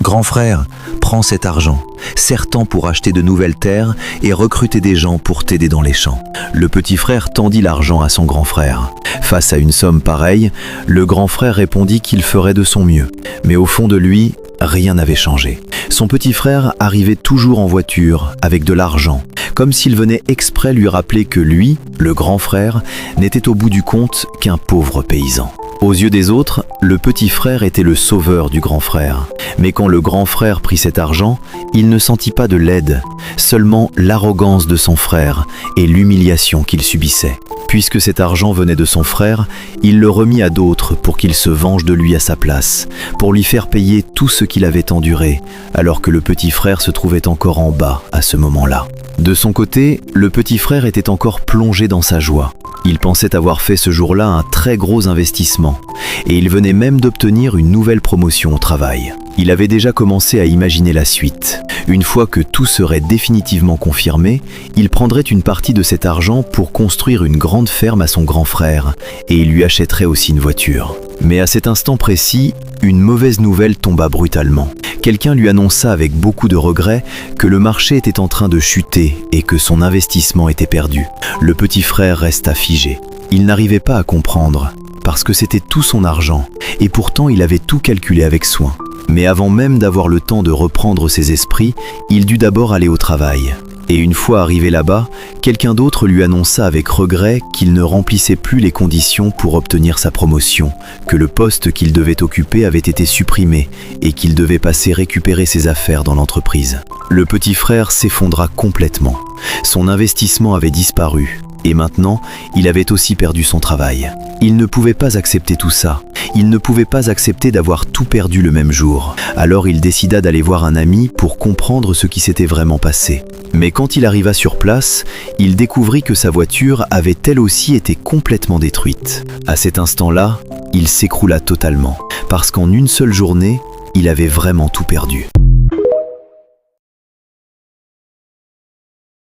Grand frère, prends cet argent, serre-t'en pour acheter de nouvelles terres et recruter des gens pour t'aider dans les champs. Le petit frère tendit l'argent à son grand frère. Face à une somme pareille, le grand frère répondit qu'il ferait de son mieux. Mais au fond de lui, rien n'avait changé. Son petit frère arrivait toujours en voiture, avec de l'argent, comme s'il venait exprès lui rappeler que lui, le grand frère, n'était au bout du compte qu'un pauvre paysan. Aux yeux des autres, le petit frère était le sauveur du grand frère. Mais quand le grand frère prit cet argent, il ne sentit pas de l'aide, seulement l'arrogance de son frère et l'humiliation qu'il subissait. Puisque cet argent venait de son frère, il le remit à d'autres pour qu'il se venge de lui à sa place, pour lui faire payer tout ce qu'il avait enduré, alors que le petit frère se trouvait encore en bas à ce moment-là. De son côté, le petit frère était encore plongé dans sa joie. Il pensait avoir fait ce jour-là un très gros investissement, et il venait même d'obtenir une nouvelle promotion au travail. Il avait déjà commencé à imaginer la suite. Une fois que tout serait définitivement confirmé, il prendrait une partie de cet argent pour construire une grande ferme à son grand frère, et il lui achèterait aussi une voiture. Mais à cet instant précis, une mauvaise nouvelle tomba brutalement. Quelqu'un lui annonça avec beaucoup de regret que le marché était en train de chuter et que son investissement était perdu. Le petit frère resta figé. Il n'arrivait pas à comprendre, parce que c'était tout son argent, et pourtant il avait tout calculé avec soin. Mais avant même d'avoir le temps de reprendre ses esprits, il dut d'abord aller au travail. Et une fois arrivé là-bas, quelqu'un d'autre lui annonça avec regret qu'il ne remplissait plus les conditions pour obtenir sa promotion, que le poste qu'il devait occuper avait été supprimé et qu'il devait passer récupérer ses affaires dans l'entreprise. Le petit frère s'effondra complètement. Son investissement avait disparu et maintenant, il avait aussi perdu son travail. Il ne pouvait pas accepter tout ça. Il ne pouvait pas accepter d'avoir tout perdu le même jour. Alors il décida d'aller voir un ami pour comprendre ce qui s'était vraiment passé. Mais quand il arriva sur place, il découvrit que sa voiture avait elle aussi été complètement détruite. À cet instant-là, il s'écroula totalement, parce qu'en une seule journée, il avait vraiment tout perdu.